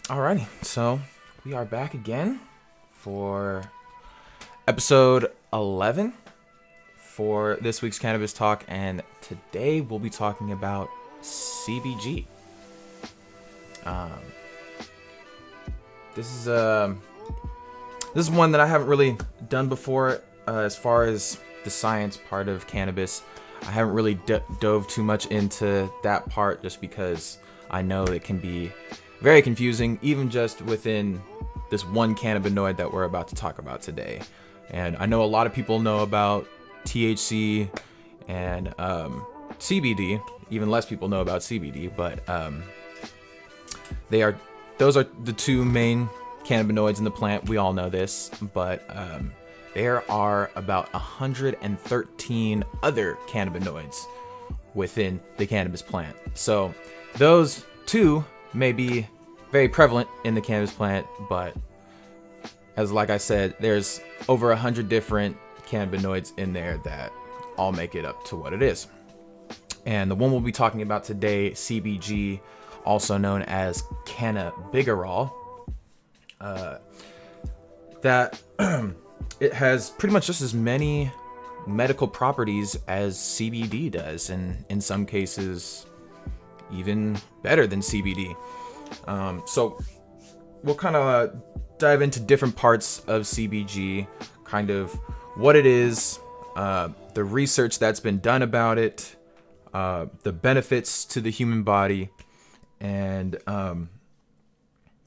Alrighty, so we are back again for episode 11 for this week's Cannabis Talk, and today we'll be talking about CBG. This is one that I haven't really done before as far as the science part of cannabis. I haven't really dove too much into that part just because I know it can be very confusing, even just within this one cannabinoid that we're about to talk about today. And I know a lot of people know about THC and CBD. Even less people know about CBD, but those are the two main cannabinoids in the plant. We all know this, but there are about 113 other cannabinoids within the cannabis plant. So those two may be very prevalent in the cannabis plant, but like I said, there's over 100 different cannabinoids in there that all make it up to what it is. And the one we'll be talking about today, CBG, also known as Cannabigerol, that it has pretty much just as many medical properties as CBD does, and in some cases even better than CBD. So we'll kind of dive into different parts of CBG, kind of what it is, the research that's been done about it, the benefits to the human body, and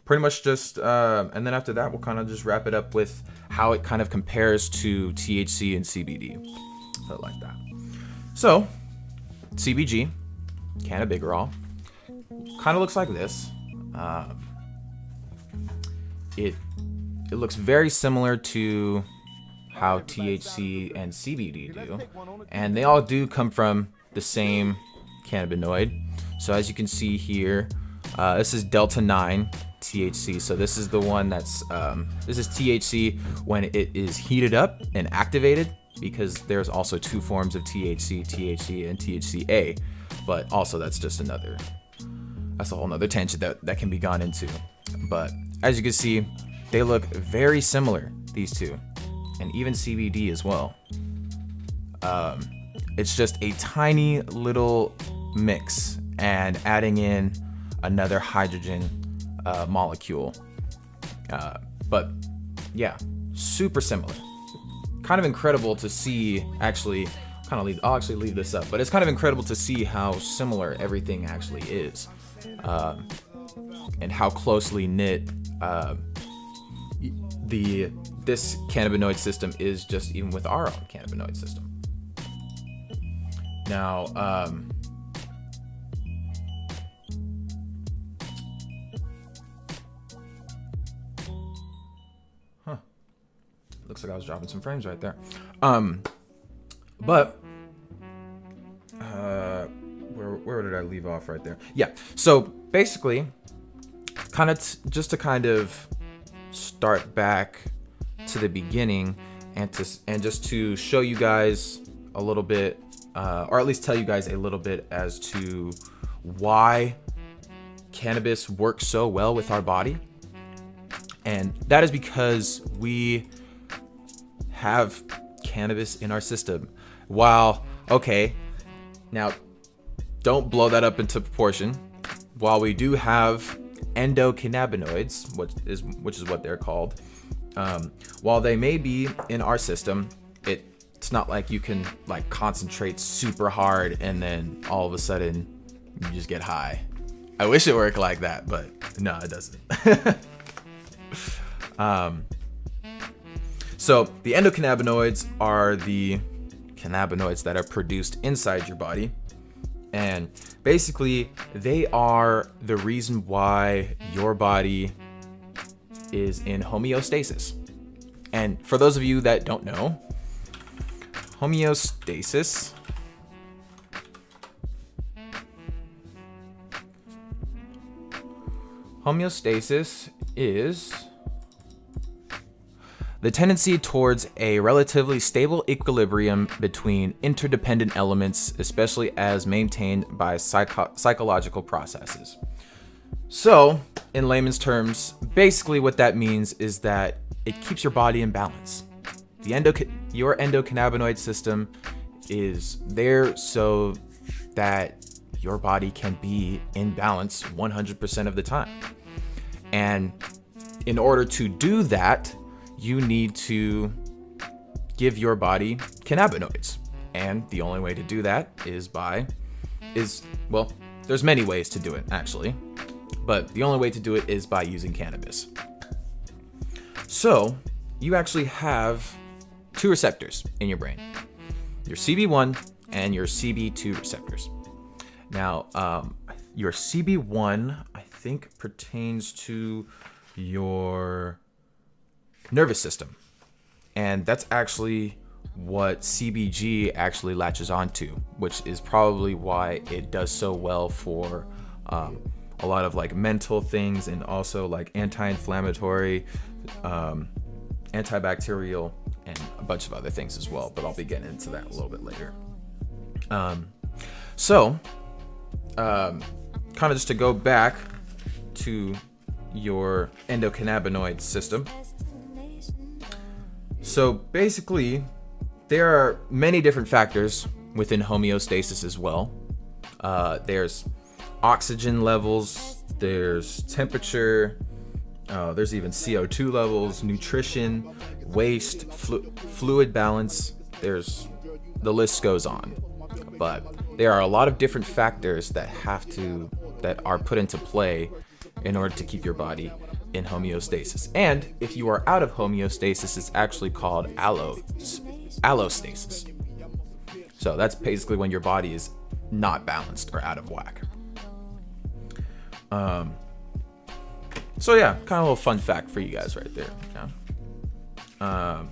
pretty much just, and then after that, we'll kind of just wrap it up with how it kind of compares to THC and CBD, so like that. So, CBG, Cannabigerol, kind of looks like this. It looks very similar to how THC and CBD do, and they all do come from the same cannabinoid. So as you can see here, this is Delta 9 THC. So this is the one that's this is THC when it is heated up and activated, because there's also two forms of THC, THC and THCA, but also that's a whole nother tangent that can be gone into. But as you can see, they look very similar, these two, and even CBD as well. It's just a tiny little mix and adding in another hydrogen molecule. But yeah, super similar. Kind of incredible to see, actually, I'll actually leave this up, but it's kind of incredible to see how similar everything actually is. And how closely knit this cannabinoid system is, just even with our own cannabinoid system. Now, looks like I was dropping some frames right there. But where did I leave off right there? Yeah. So basically, just to start back to the beginning, and just to show you guys a little bit, or at least tell you guys a little bit as to why cannabis works so well with our body. And that is because we have cannabis in our system. Okay, now don't blow that up into proportion. While we do have endocannabinoids, which is what they're called, while they may be in our system, it's not like you can concentrate super hard and then all of a sudden you just get high. I wish it worked like that, but no, it doesn't. So the endocannabinoids are the cannabinoids that are produced inside your body, and basically they are the reason why your body is in homeostasis. And for those of you that don't know, homeostasis is the tendency towards a relatively stable equilibrium between interdependent elements, especially as maintained by psychological processes. So in layman's terms, basically what that means is that it keeps your body in balance. Your endocannabinoid system is there so that your body can be in balance 100% of the time. And in order to do that, you need to give your body cannabinoids. And the only way to do that is well, there's many ways to do it actually, but the only way to do it is by using cannabis. So you actually have two receptors in your brain, your CB1 and your CB2 receptors. Now, your CB1, I think, pertains to your nervous system. And that's actually what CBG actually latches onto, which is probably why it does so well for a lot of like mental things and also like anti-inflammatory, antibacterial, and a bunch of other things as well. But I'll be getting into that a little bit later. Kind of just to go back to your endocannabinoid system. So basically, there are many different factors within homeostasis as well. There's oxygen levels, there's temperature, there's even CO2 levels, nutrition, waste, fluid balance. The list goes on. But there are a lot of different factors that are put into play in order to keep your body in homeostasis. And if you are out of homeostasis, it's actually called allostasis. So that's basically when your body is not balanced or out of whack. So yeah, kind of a little fun fact for you guys right there. Yeah.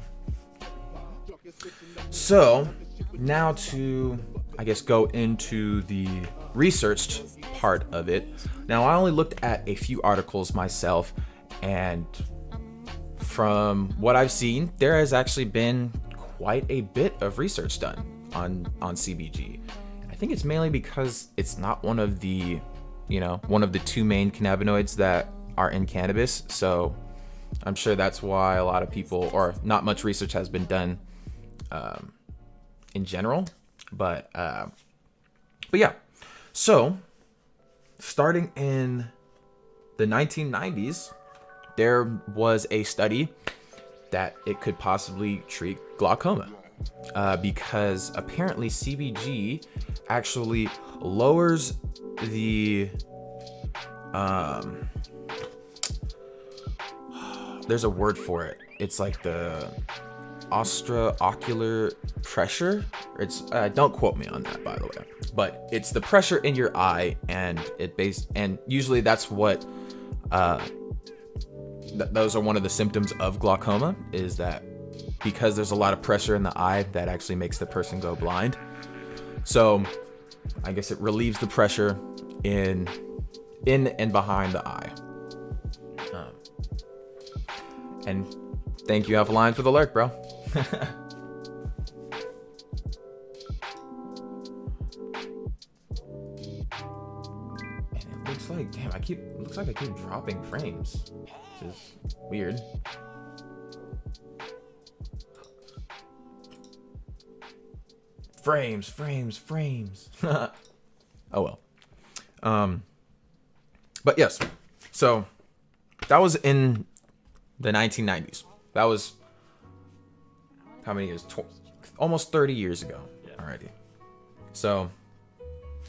So now to, I guess, go into the researched part of it. Now, I only looked at a few articles myself, and from what I've seen, there has actually been quite a bit of research done on CBG. I think it's mainly because it's not one of the two main cannabinoids that are in cannabis. So I'm sure that's why a lot of people, or not much research has been done in general. But yeah. So starting in the 1990s, there was a study that it could possibly treat glaucoma, because apparently CBG actually lowers the there's a word for it. It's like the ocular pressure. It's don't quote me on that, by the way, but it's the pressure in your eye, and and usually that's what those are one of the symptoms of glaucoma, is that because there's a lot of pressure in the eye, that actually makes the person go blind. So I guess it relieves the pressure in and behind the eye. And thank you, Alphaline, for the lurk, bro. And it looks like, damn, I keep dropping frames, which is weird. Frames. Oh well. But yes, so that was in the 1990s. That was how many years? Almost 30 years ago already. So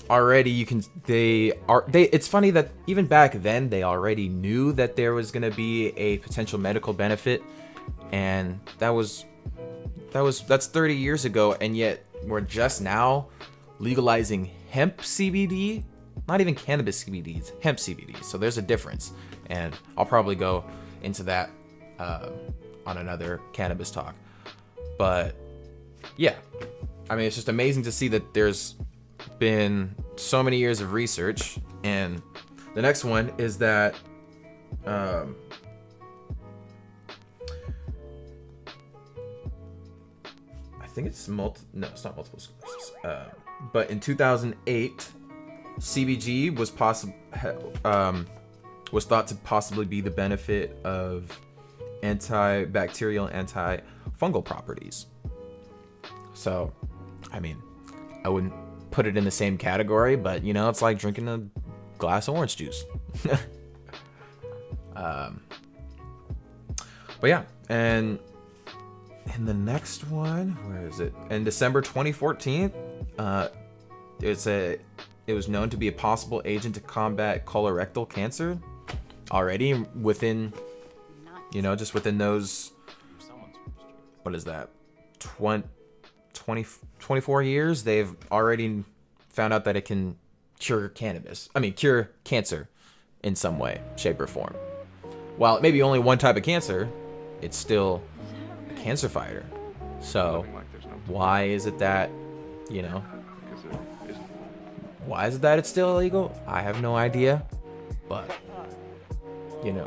already it's funny that even back then they already knew that there was going to be a potential medical benefit, and that's 30 years ago, and yet we're just now legalizing hemp CBD. Not even cannabis CBD, it's hemp CBD. So there's a difference, and I'll probably go into that on another Cannabis Talk. But yeah, I mean, it's just amazing to see that there's been so many years of research. And the next one is that I think it's it's not multiple sclerosis, but in 2008, CBG was was thought to possibly be the benefit of antibacterial, antifungal properties. So, I mean, I wouldn't put it in the same category, but you know, it's like drinking a glass of orange juice. But yeah, and in the next one, where is it? In December 2014, it was known to be a possible agent to combat colorectal cancer. Already within, you know, just within those, what is that, 24 years, they've already found out that it can cure cure cancer in some way, shape, or form. While it may be only one type of cancer, it's still a cancer fighter. So why is it that, you know, why is it that it's still illegal? I have no idea. But, you know,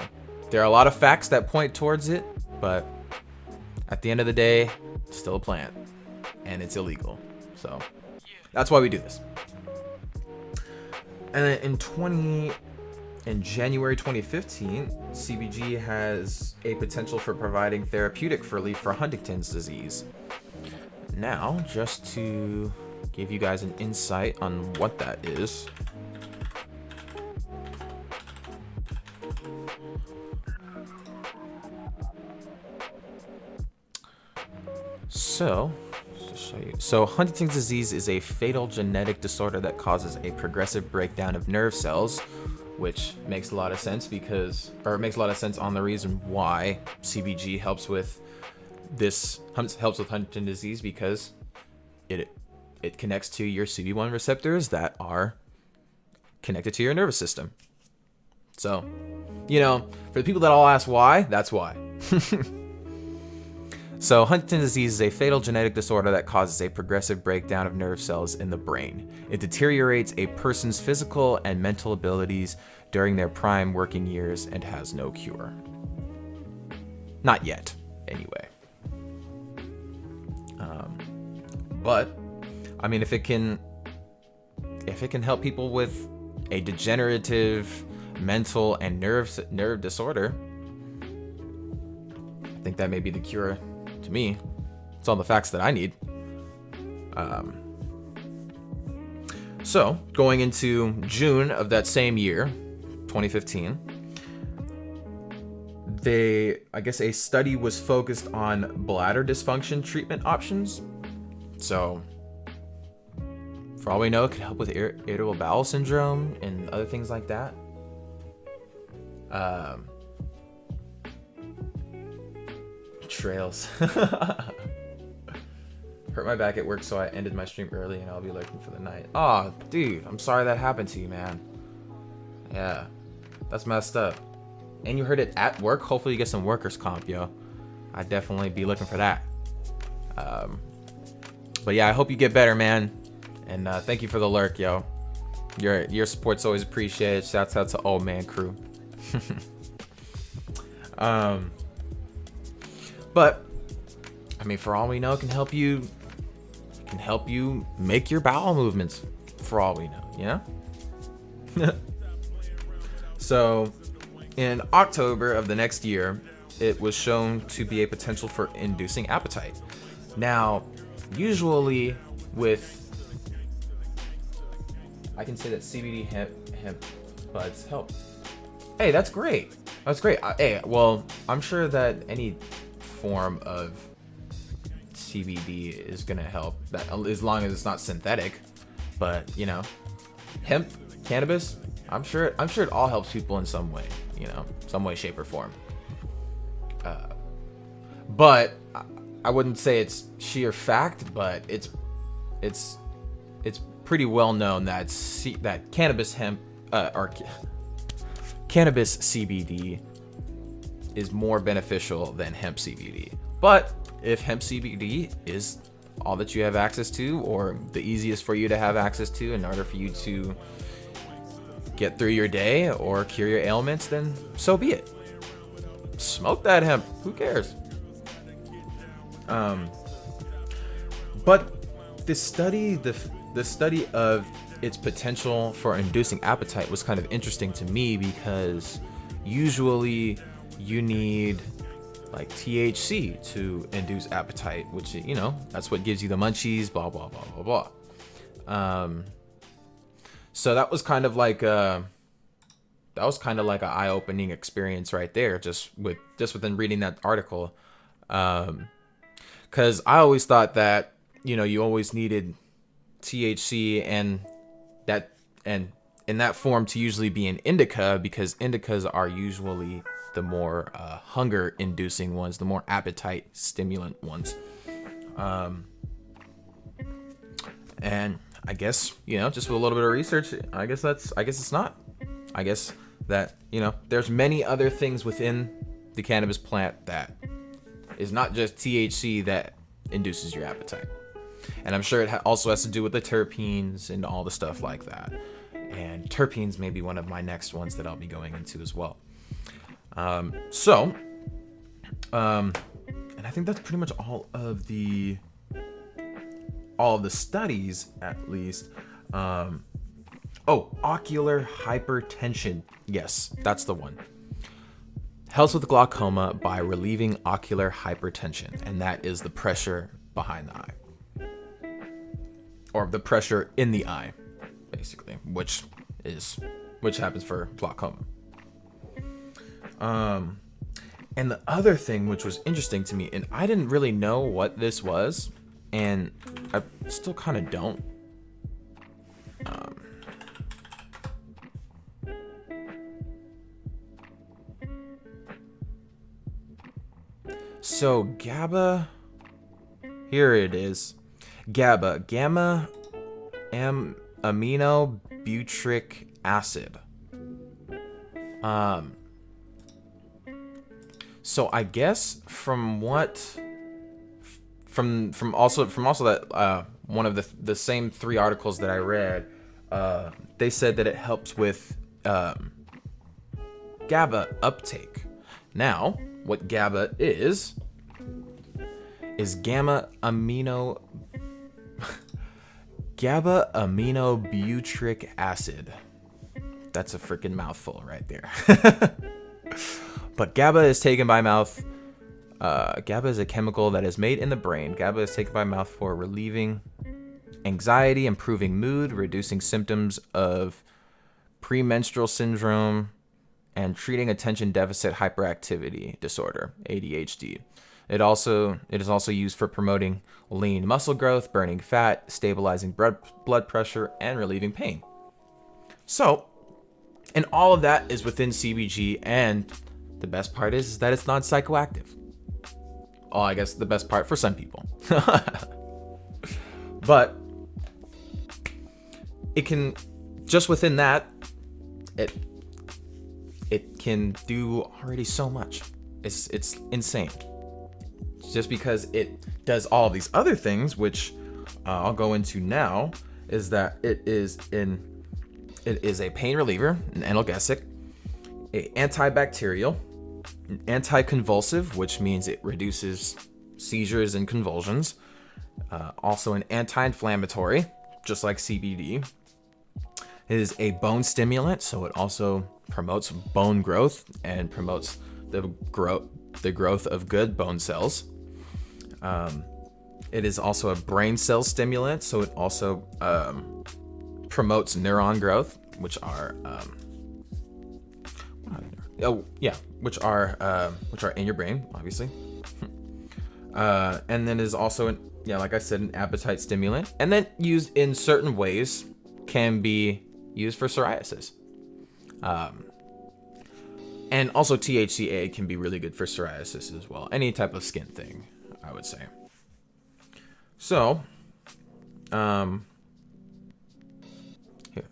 there are a lot of facts that point towards it, but at the end of the day, it's still a plant and it's illegal. So that's why we do this. And then in January 2015, CBG has a potential for providing therapeutic relief for Huntington's disease. Now, just to give you guys an insight on what that is. So, to show you. So, Huntington's disease is a fatal genetic disorder that causes a progressive breakdown of nerve cells, which makes a lot of sense it makes a lot of sense on the reason why CBG helps with Huntington's disease, because it connects to your CB1 receptors that are connected to your nervous system. So, you know, for the people that all ask why, that's why. So, Huntington's disease is a fatal genetic disorder that causes a progressive breakdown of nerve cells in the brain. It deteriorates a person's physical and mental abilities during their prime working years and has no cure. Not yet, anyway. But, I mean, if it can help people with a degenerative mental and nerve disorder, I think that may be the cure. To me, it's all the facts that I need. So, going into June of that same year, 2015, a study was focused on bladder dysfunction treatment options. So, for all we know, it could help with irritable bowel syndrome and other things like that. Trails. Hurt my back at work, so I ended my stream early and I'll be lurking for the night. Oh, dude, I'm sorry that happened to you, man. Yeah, that's messed up. And you heard it at work? Hopefully you get some workers' comp, yo. I'd definitely be looking for that. But yeah, I hope you get better, man. And thank you for the lurk, yo. Your support's always appreciated. Shouts out to Old Man Crew. But I mean, for all we know, it can help you make your bowel movements, for all we know, you know? So in October of the next year, it was shown to be a potential for inducing appetite. Now, usually I can say that CBD hemp buds help. Hey, that's great. That's great. Hey, well, I'm sure that any form of CBD is gonna help, that as long as it's not synthetic. But you know, hemp, cannabis, I'm sure it all helps people in some way, you know, some way, shape, or form. But I wouldn't say it's sheer fact, but it's pretty well known that cannabis hemp or cannabis CBD is more beneficial than hemp CBD. But if hemp CBD is all that you have access to, or the easiest for you to have access to in order for you to get through your day or cure your ailments, then so be it. Smoke that hemp. Who cares? But the study of its potential for inducing appetite was kind of interesting to me, because usually you need like THC to induce appetite, which, you know, that's what gives you the munchies, blah, blah, blah, blah, blah. So that was kind of like an eye-opening experience right there, just within reading that article. Because I always thought that, you know, you always needed THC and in that form to usually be an indica, because indicas are usually the more hunger-inducing ones, the more appetite stimulant ones. And I guess, you know, just with a little bit of research, I guess it's not. I guess that, you know, there's many other things within the cannabis plant that is not just THC that induces your appetite. And I'm sure it also has to do with the terpenes and all the stuff like that. And terpenes may be one of my next ones that I'll be going into as well. And I think that's pretty much all of the studies, at least. Ocular hypertension. Yes, that's the one. Helps with glaucoma by relieving ocular hypertension, and that is the pressure behind the eye, or the pressure in the eye, basically, which happens for glaucoma. And the other thing which was interesting to me, and I didn't really know what this was, and I still kind of don't. So GABA, here it is. GABA, gamma amino butyric acid. So I guess from also that one of the same 3 articles that I read, they said that it helps with GABA uptake. Now, what GABA is gamma amino butyric acid. That's a freaking mouthful right there. But GABA is taken by mouth. GABA is a chemical that is made in the brain. GABA is taken by mouth for relieving anxiety, improving mood, reducing symptoms of premenstrual syndrome, and treating attention deficit hyperactivity disorder, ADHD. It is also used for promoting lean muscle growth, burning fat, stabilizing blood pressure, and relieving pain. So, and all of that is within CBG, and the best part is that it's not psychoactive. Oh, I guess the best part for some people. But it can, just within that, it can do already so much. It's insane. Just because it does all these other things, which I'll go into now, is that it is a pain reliever, an analgesic, an antibacterial, an anticonvulsive, which means it reduces seizures and convulsions, also an anti-inflammatory, just like CBD. It is a bone stimulant, so it also promotes bone growth and promotes the growth of good bone cells. It is also a brain cell stimulant, so it also promotes neuron growth, which are in your brain, obviously. And then is also like I said, an appetite stimulant, and then used in certain ways can be used for psoriasis. And also THCA can be really good for psoriasis as well. Any type of skin thing, I would say. So, here,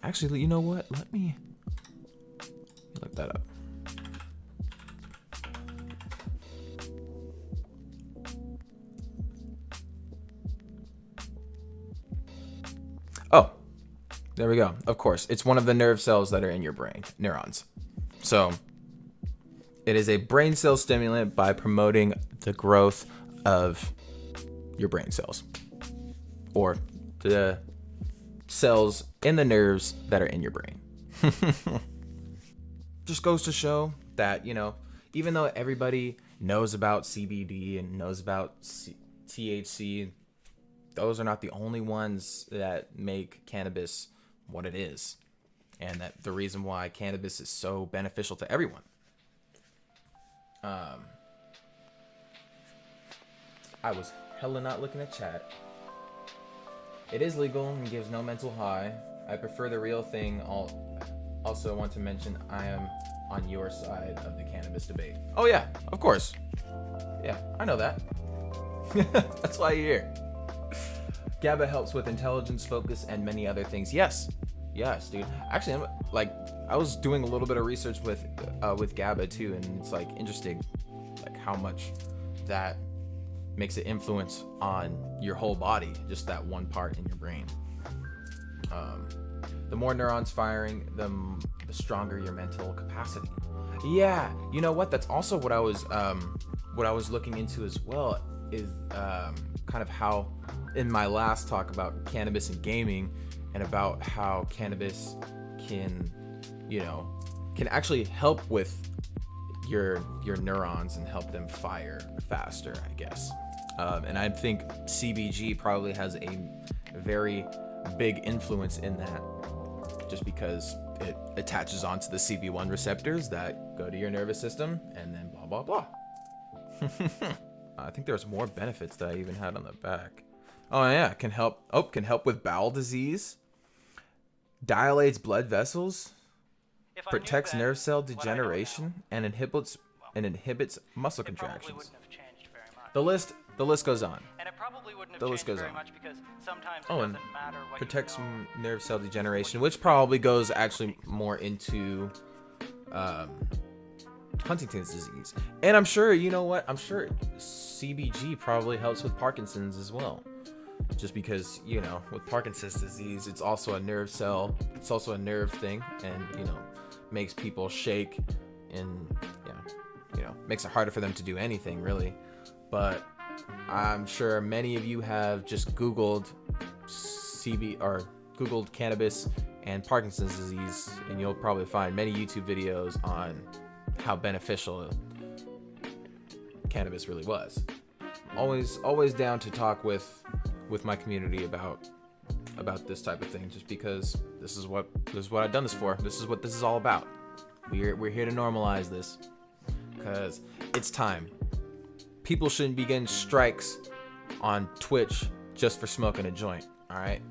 actually, you know what? Let me look that up. Oh, there we go. Of course, it's one of the nerve cells that are in your brain, neurons. So, it is a brain cell stimulant by promoting the growth of your brain cells, or the cells in the nerves that are in your brain. Just goes to show that, even though everybody knows about CBD and knows about THC, those are not the only ones that make cannabis what it is. And that the reason why cannabis is so beneficial to everyone. I was hella not looking at chat. It is legal and gives no mental high. I prefer the real thing. Also want to mention I am on your side of the cannabis debate. Oh yeah, of course. Yeah, I know that. That's why you're here. GABA helps with intelligence, focus, and many other things. Yes, dude. Actually, I was doing a little bit of research with GABA too, and it's like interesting, like how much that makes an influence on your whole body, just that one part in your brain. The more neurons firing, the stronger your mental capacity. Yeah, you know what? That's also what I was looking into as well. Is kind of how in my last talk about cannabis and gaming, and about how cannabis can actually help with your neurons and help them fire faster, I guess. And I think CBG probably has a very big influence in that, just because it attaches onto the CB1 receptors that go to your nervous system, and then blah blah blah. I think there's more benefits that I even had on the back. Oh yeah, can help with bowel disease, dilates blood vessels, protects nerve cell degeneration, and inhibits muscle contractions. The list goes on. And it probably wouldn't have changed very much because sometimes it and doesn't matter what protects you know. nerve cell degeneration, which probably goes actually more into Huntington's disease. And I'm sure, I'm sure CBG probably helps with Parkinson's as well. Just because, with Parkinson's disease, it's also a nerve thing, and, makes people shake, and, makes it harder for them to do anything, really. But I'm sure many of you have just Googled Googled cannabis and Parkinson's disease, and you'll probably find many YouTube videos on how beneficial cannabis really was. Always down to talk with my community about this type of thing, just because this is what I've done this for. This is what this is all about. We're here to normalize this, because it's time. People shouldn't be getting strikes on Twitch just for smoking a joint, all right?